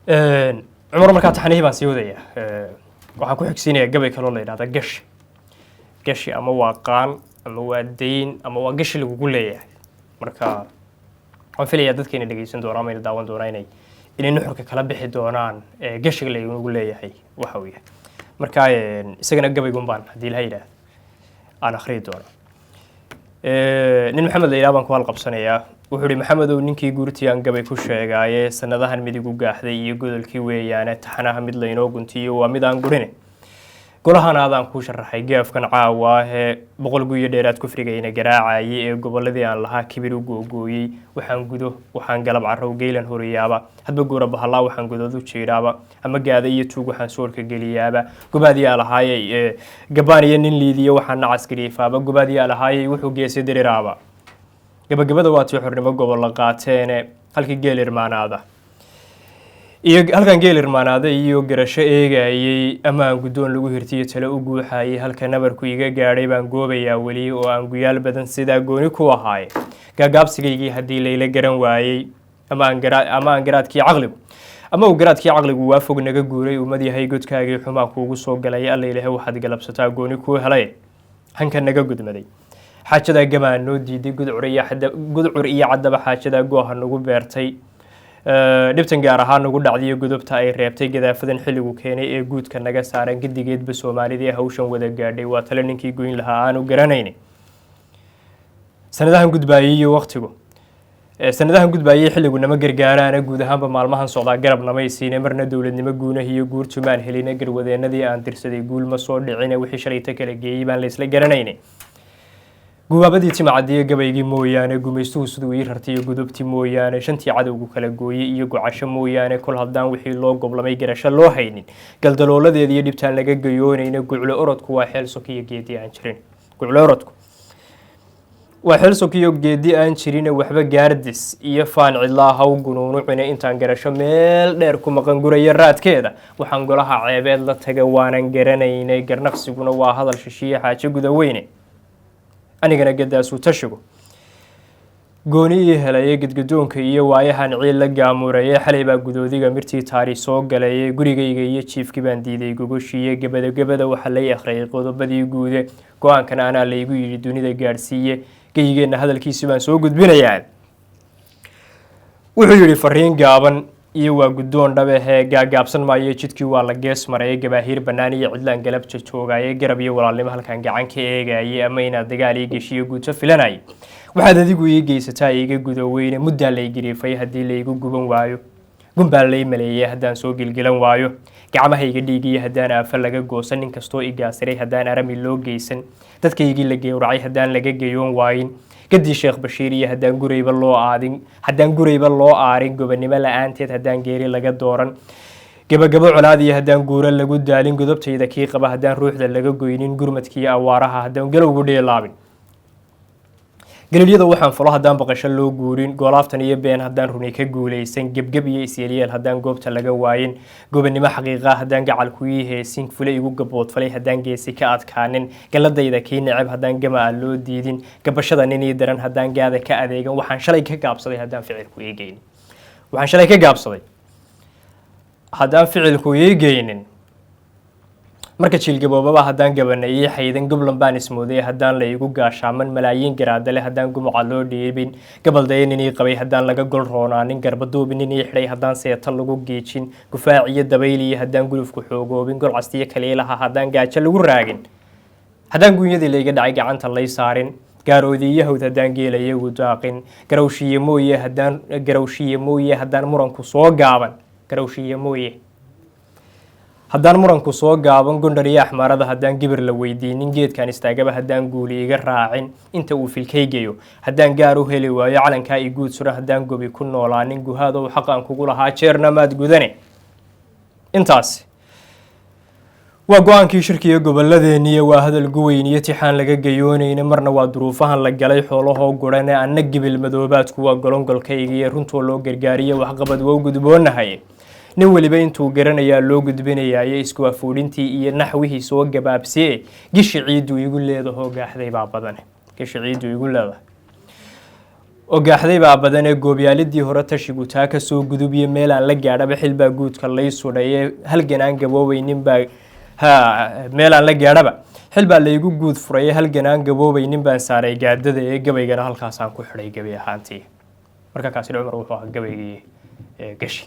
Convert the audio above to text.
عمر مركات حنيه بان سيوديا waxaan ku xigsiinaya gabay kale oo la yiraahdo gashi ama waa qaan ama waa deyn ama waa gashi lagu leeyahay marka waxaan filayaa dadka inay dhageysan doonaan ama daawan doonaan inay nuxurka kala bixi doonaan gashiga lagu leeyahay waxa uu yahay marka isagana gabaygun baan hadii la yiraahdo aan akhriyo doono nin maxamed leeyahay baan ku hal qabsanayaa wuxuu yiri maxamed oo ninkii guurtiyaan gabay ku sheegay sanadahan mid igu gaaxday iyo godolkii weeyaan taxanaha mid la inoo guntiyo waa mid aan gurine golahan aadaan ku sharaxay geefkan caawa boqol guuyo dheeraad ku frigayna garaacay ee goboladii aan lahaa kibir u googooyay waxaan galab carrow geelan horiyaaba hadba goora bahalaa waxaan godoodu jeedaaba ama gaada iyo tuug waxaan soorka geliyaaba gobaadii aan lahaayay gabaan iyo nin liidiyo waxaan nacas gariifaaba gobaadii aan lahaayay wuxuu geesay diriraaba gabagabada waa tii xornimo gobol la qaateen halkii geel irmaanaada halkan geel irmaanaada iyo garasho eegayay ama aan gudoon lagu hirtiyo talo u guuxayay halka nabarku iga gaadhay baan goobayaa wali oo aan guyaal badan sida gooni ku ahaay gaagaabsigaygii hadii layla garan waayay ama aan garaadkii caqligu waa fog naga guuray umad yahay godkaagii xumaa kuugu soo galay alla ilaahay waxaad galabsataa gooni ku helay hanka naga gudmaday xaajada gamaan noo diiday gudcur iyo cadaba xaajada gooha nagu beertay dhibtan gaar ahaan nagu dhacday gudubta ay reebtay gadaafadan xilligu keenay ee guudka naga saaran gidigeedba Soomaalida hawshan wada gaadhay waa tala ninkii goyn lahaa aanu garanaynin sanadahan gudbaayay iyo waqtigu sanadahan gudbaayay xilligu nama gargaarana guud ahaanba maalmahan socda garab namaysiina marna dawladnimo guunaha iyo guurtumaan helina garwadeenadii aan dirsaday guul ma soo dhicin wixii shalayta kala geeyay baan la isla garanaynin gubaabadii timacadiyo gabaygii mooyaane gumaystuhu siduu ii rartay gudubti mooyaane shantii cadowgu kala gooyay iyo gocasho mooyaane kol hadaan wixii loo goblamay garasho loo haynin galdalooladeed iyo dhibtaan laga gayoonayna guclo orodku waa xeel sokiyo geedi aan jirin guclo orodku waa xeel sokiyo geedi aan jirin waxba gaardis iyo faan cidlaa haw gunuunucina intaan garasho meel dheer ku maqan guraya raadkeeda waxaan golaha ceebeed la taga waanan garanaynay garnaqsiguna waa hadal shishiye xaajo gudaweyne anigana gadaasu tashigo gooni helay gudgudoonka iyo waayahan ciil la gaamuray xalay baa gudoodiga mirtii taariikh soo galay gurigayga iyo chiefkii baan diiday gogoshiye gabada waxa la akhriyay qodobadii guude go'aankan ana la igu yiri dunida gaarsiiye geyigeena hadalkiisa baan soo gudbinayaa wuxuu yiri fariin gaaban iyo waa gudoon dhabehe gaagaabsan maayo jidkii waa la gees maray gabaahir banaan iyo cidlaan galabta joogay garab iyo walaalnimo halkan gacan ka eegayay ama ina dagaal iyo geshiyo guuto filanay waxaad adigu ii geysataa iga gudaweyne mudda la igriifay hadii la igu guban waayo gumba la iimayay hadaan soo gilgilan waayo gacmahayga dhiigay hadaan afa laga goosan in kasto igaasiray hadaan arami loo geysan dadkaygii la geeyracay hadaan laga geeyoon waayin kadii Sheekh Bashiir iyo hadaan gureyba loo aarin gobanimo la'aanteed hadaan geeri laga dooran gabagabo colaad iyo hadaan guura lagu daalin godobtayda kii qaba hadaan ruuxda laga goynin gurmadkii awaaraha hadaan galowgu dheelaabin galiliyada waxaan falo hadaan baqasho loo guurin goolaaftan iyo been hadaan runi ka guuleysan gebgeb iyo isyeel hadaan goobta laga waayin gobanimo xaqiiqa hadaan gacal ku yeesin fulay igu gabood falay hadaan geesi ka adkaanin galadayda kii necab hadaan gama loo diidin gabashada ninii daran hadaan gaada ka adeegan waxaan shalay ka gaabsaday hadaan ficilku eegaynin marka jilgaboobaba hadaan gabanay xaydan goblan baan ismooday hadaan la igu gaashaaman malaayiin garaadale hadaan gumuca loo dhiibin gabaldaynini qabay hadaan laga gol roonaanin garbaduubinini xidhay hadaan seeta lagu geejin gufaac iyo dabayl iyo hadaan gulufku xoogoobin gol castiyo kaleelaha hadaan gaajo lagu raagin hadaan guunyadii la iga dhacay gacanta lay saarin gaaroodiyo hawd hadaan geelaya ugu daaqin garawshiye mooye hadaan muranku soo gaaban hadaan muranku soo gaaban gondar iyo axmaarada hadaan gibir la weydiinin geedkan istaagaba hadaan guuli iga raacin inta uu filkaygayo hadaan gaar u heli waayo calanka ay guud suran hadaan gobi ku noolaanin guhaado xaqan kugu lahaa jeerna maad gudane intaas waa go'aankii shirkiga goboladeenii waa hadal guweyn iyo tixaan laga gayoonayna marna waa duruufahan la galay xoolaha gurane anna gibil madoobaadku waa golongolkayga iyo runtoo loo gargaariyo waxqabad waa gudboonahay nin waliba intuu garanayaa loo gudbinayaa isku afuudintii iyo naxwihii soo gabaabsiyay gishi ciidu igu leedahay gaaxday baa badan gishi ciidu igu leedahay ogaaxday baa badan ee goobyaalidii hore tashigu taa ka soo gudubiye meel aan la gaadhaba xil baa guudka lay sudhaye halgan aan gaboobeynin baa meel aan la gaadhaba xil baa laygu guud furaye halgan aan gaboobeynin baan saaray gaadada ee gabaygana halkaasaan ku xidhay gabi ahaantii marka kaasina cumar wuxuu ahaa gabaygii gashi